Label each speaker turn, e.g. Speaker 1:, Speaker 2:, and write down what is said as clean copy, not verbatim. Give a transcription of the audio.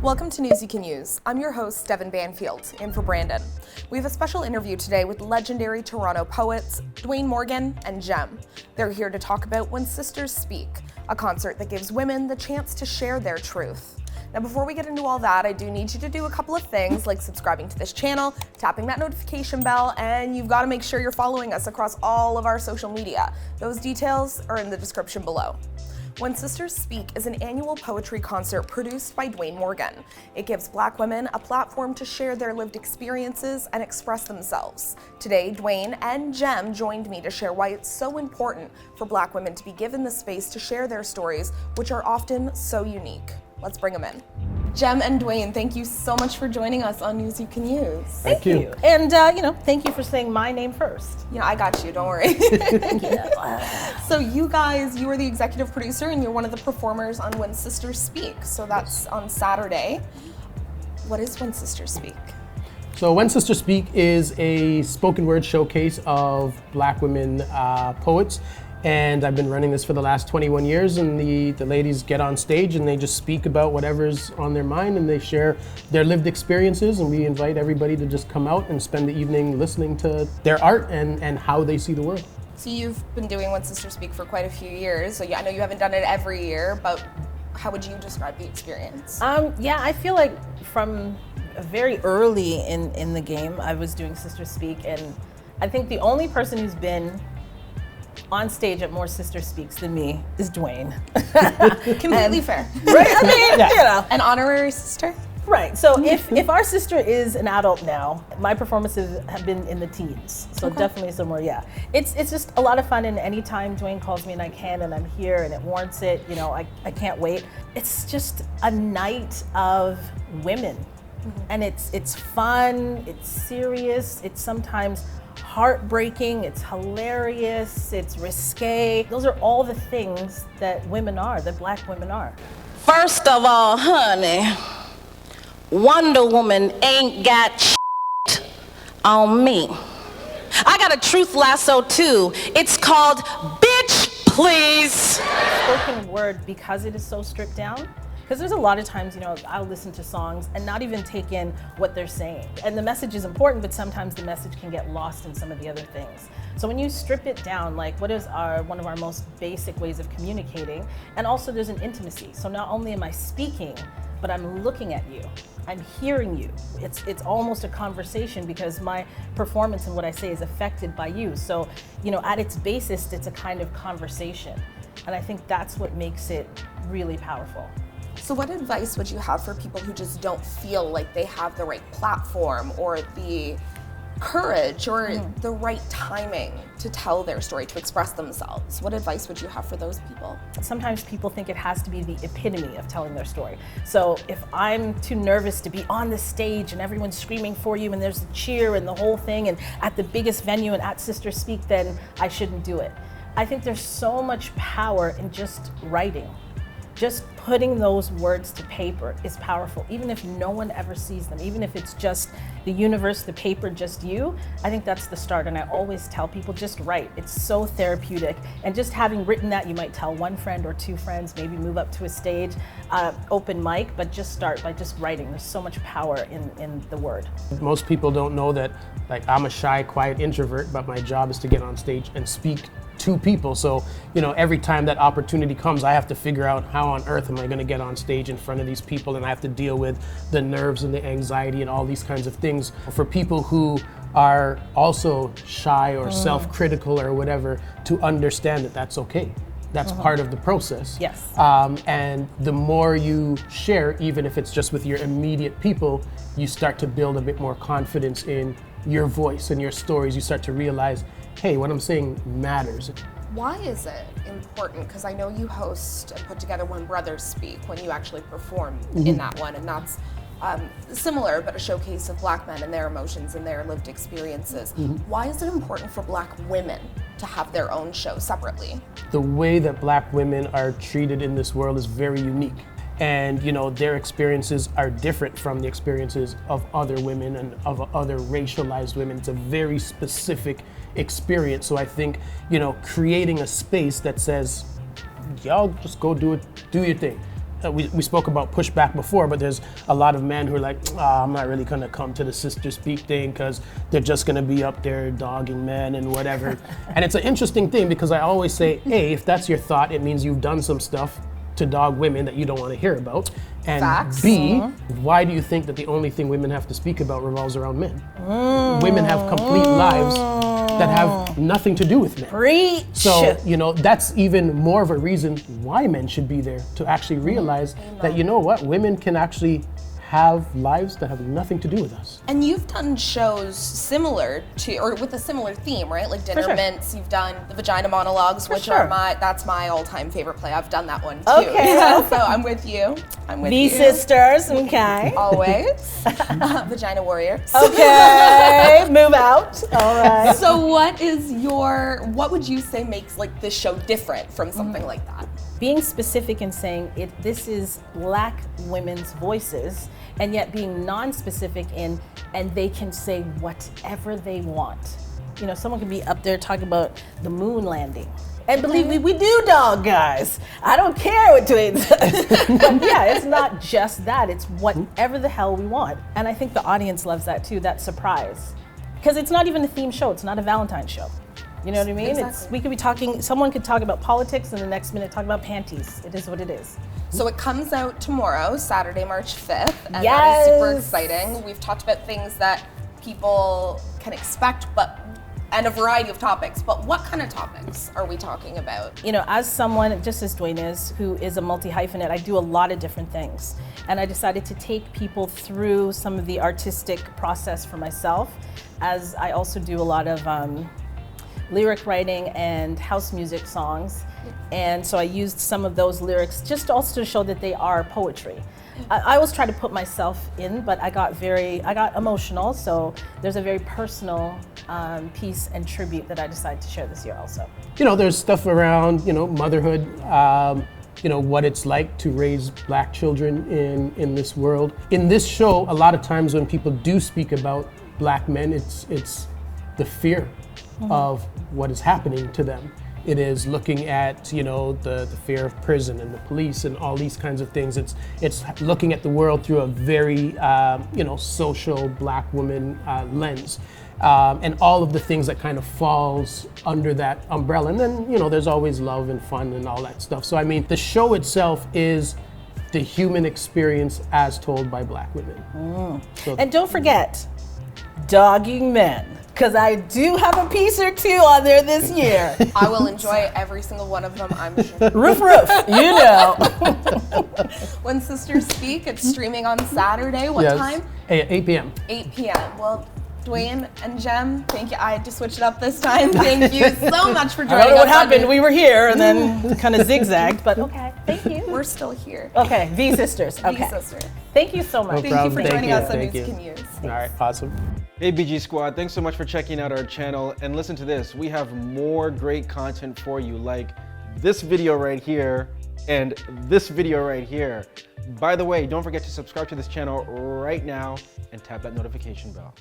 Speaker 1: Welcome to News You Can Use. I'm your host, Devin Banfield, in for Brandon. We have a special interview today with legendary Toronto poets, Dwayne Morgan and Jem. They're here to talk about When Sisters Speak, a concert that gives women the chance to share their truth. Now, before we get into all that, I do need you to do a couple of things, like subscribing to this channel, tapping that notification bell, and you've got to make sure you're following us across all of our social media. Those details are in the description below. When Sisters Speak is an annual poetry concert produced by Dwayne Morgan. It gives Black women a platform to share their lived experiences and express themselves. Today, Dwayne and Jem joined me to share why it's so important for Black women to be given the space to share their stories, which are often so unique. Let's bring them in. Jem and Dwayne, thank you so much for joining us on News You Can Use.
Speaker 2: Thank you. And, thank you for saying my name first.
Speaker 1: I got you, don't worry. So you guys, you are the executive producer and you're one of the performers on When Sisters Speak. So that's on Saturday. What is When Sisters Speak?
Speaker 2: So When Sisters Speak is a spoken word showcase of Black women poets. And I've been running this for the last 21 years, and the ladies get on stage and they just speak about whatever's on their mind, and they share their lived experiences, and we invite everybody to just come out and spend the evening listening to their art and how they see the world.
Speaker 1: So you've been doing When Sisters Speak for quite a few years, so I know you haven't done it every year, but how would you describe the experience?
Speaker 3: I feel like from very early in the game, I was doing Sisters Speak, and I think the only person who's been on stage at more Sisters Speaks than me is Dwayne.
Speaker 1: Completely fair.
Speaker 3: Right? I mean,
Speaker 1: An honorary sister?
Speaker 3: Right. So if our sister is an adult now, my performances have been in the teens. So definitely somewhere, yeah. It's just a lot of fun, and anytime Dwayne calls me and I can and I'm here and it warrants it, I can't wait. It's just a night of women. And it's fun, it's serious, it's sometimes heartbreaking, it's hilarious, it's risque. Those are all the things that women are, that Black women are.
Speaker 4: First of all, honey, Wonder Woman ain't got shit on me. I got a truth lasso too. It's called Bitch Please.
Speaker 3: Spoken word, because it is so stripped down, because there's a lot of times, I'll listen to songs and not even take in what they're saying. And the message is important, but sometimes the message can get lost in some of the other things. So when you strip it down, like what is one of our most basic ways of communicating, and also there's an intimacy. So not only am I speaking, but I'm looking at you. I'm hearing you. It's almost a conversation because my performance and what I say is affected by you. So, at its basis, it's a kind of conversation. And I think that's what makes it really powerful.
Speaker 1: So what advice would you have for people who just don't feel like they have the right platform or the courage or the right timing to tell their story, to express themselves? What advice would you have for those people?
Speaker 3: Sometimes people think it has to be the epitome of telling their story. So if I'm too nervous to be on the stage and everyone's screaming for you and there's a cheer and the whole thing and at the biggest venue and at Sisters Speak, then I shouldn't do it. I think there's so much power in just writing. Just putting those words to paper is powerful, even if no one ever sees them, even if it's just the universe, the paper, just you. I think that's the start, and I always tell people, just write. It's so therapeutic, and just having written that, you might tell one friend or two friends, maybe move up to a stage, open mic, but just start by just writing. There's so much power in the word.
Speaker 2: Most people don't know that, I'm a shy, quiet introvert, but my job is to get on stage and speak to people. So, every time that opportunity comes, I have to figure out how on earth am I going to get on stage in front of these people, and I have to deal with the nerves and the anxiety and all these kinds of things. For people who are also shy or self-critical or whatever, to understand that that's okay. That's part of the process.
Speaker 3: Yes.
Speaker 2: And the more you share, even if it's just with your immediate people, you start to build a bit more confidence in your voice and your stories. You start to realize, hey, what I'm saying matters.
Speaker 1: Why is it important? Because I know you host and put together When Brothers Speak, when you actually perform in that one, and that's similar, but a showcase of Black men and their emotions and their lived experiences. Why is it important for Black women to have their own show separately?
Speaker 2: The way that Black women are treated in this world is very unique. And their experiences are different from the experiences of other women and of other racialized women. It's a very specific experience. So I think, creating a space that says, y'all just go do your thing. we spoke about pushback before, but there's a lot of men who are like, I'm not really gonna come to the Sister Speak thing because they're just gonna be up there dogging men and whatever. And it's an interesting thing because I always say, A, if that's your thought, it means you've done some stuff to dog women that you don't want to hear about. And
Speaker 1: Facts.
Speaker 2: B, why do you think that the only thing women have to speak about revolves around men? Women have complete lives that have nothing to do with men.
Speaker 3: Preach.
Speaker 2: So, you know, that's even more of a reason why men should be there, to actually realize that, you know what, women can actually have lives that have nothing to do with us.
Speaker 1: And you've done shows similar to, or with a similar theme, right? Like Dinner
Speaker 3: sure.
Speaker 1: Mints, you've done the Vagina Monologues, which
Speaker 3: sure.
Speaker 1: are that's my all-time favorite play. I've done that one too.
Speaker 3: Okay.
Speaker 1: Yeah, so I'm with you. I'm with
Speaker 3: The
Speaker 1: you.
Speaker 3: sisters, okay.
Speaker 1: Always. Vagina Warriors.
Speaker 3: Okay, move out. All right.
Speaker 1: So what would you say makes like this show different from something like that?
Speaker 3: Being specific and saying this is Black women's voices, and yet being non-specific and they can say whatever they want. You know, someone can be up there talking about the moon landing. And believe me, we do, dog, guys. I don't care what Dwayne says. But yeah, it's not just that. It's whatever the hell we want. And I think the audience loves that too, that surprise. Because it's not even a theme show. It's not a Valentine's show. You know what I mean?
Speaker 1: Exactly.
Speaker 3: We could be talking, someone could talk about politics and the next minute talk about panties. It is what it is.
Speaker 1: So it comes out tomorrow, Saturday, March 5th, and that
Speaker 3: Yes.
Speaker 1: is super exciting. We've talked about things that people can expect, and a variety of topics, but what kind of topics are we talking about?
Speaker 3: You know, as someone, just as Dwayne is, who is a multi-hyphenate, I do a lot of different things. And I decided to take people through some of the artistic process for myself, as I also do a lot of lyric writing and house music songs. And so I used some of those lyrics just also to show that they are poetry. I always try to put myself in, but I got emotional, so there's a very personal piece and tribute that I decided to share this year also.
Speaker 2: You know, there's stuff around, you know, motherhood, you know, what it's like to raise Black children in this world. In this show, a lot of times when people do speak about Black men, it's the fear of what is happening to them. It is looking at, you know, the fear of prison and the police and all these kinds of things. It's looking at the world through a very, you know, social Black woman lens. And all of the things that kind of falls under that umbrella. And then, you know, there's always love and fun and all that stuff. So, I mean, the show itself is the human experience as told by Black women. So,
Speaker 3: And don't forget, dogging men. Because I do have a piece or two on there this year.
Speaker 1: I will enjoy every single one of them, I'm sure.
Speaker 3: Roof, you know.
Speaker 1: When Sisters Speak, it's streaming on Saturday. What
Speaker 2: yes.
Speaker 1: time?
Speaker 2: 8 p.m.
Speaker 1: 8 p.m. Well, Dwayne and Jem, thank you. I had to switch it up this time. Thank you so much for joining us.
Speaker 3: I don't know what happened. We were here and then kind of zigzagged, but okay. Thank you.
Speaker 1: We're still here.
Speaker 3: Okay, the sisters. Okay.
Speaker 1: The sister.
Speaker 3: Thank you so much.
Speaker 2: No
Speaker 1: Thank you
Speaker 2: problem.
Speaker 1: for
Speaker 2: Thank
Speaker 1: joining
Speaker 2: you.
Speaker 1: us on
Speaker 2: Thank
Speaker 1: News
Speaker 2: you.
Speaker 1: Can Use.
Speaker 2: All right, awesome.
Speaker 5: Hey BG Squad, thanks so much for checking out our channel, and listen to this, we have more great content for you, like this video right here and this video right here. By the way, don't forget to subscribe to this channel right now and tap that notification bell.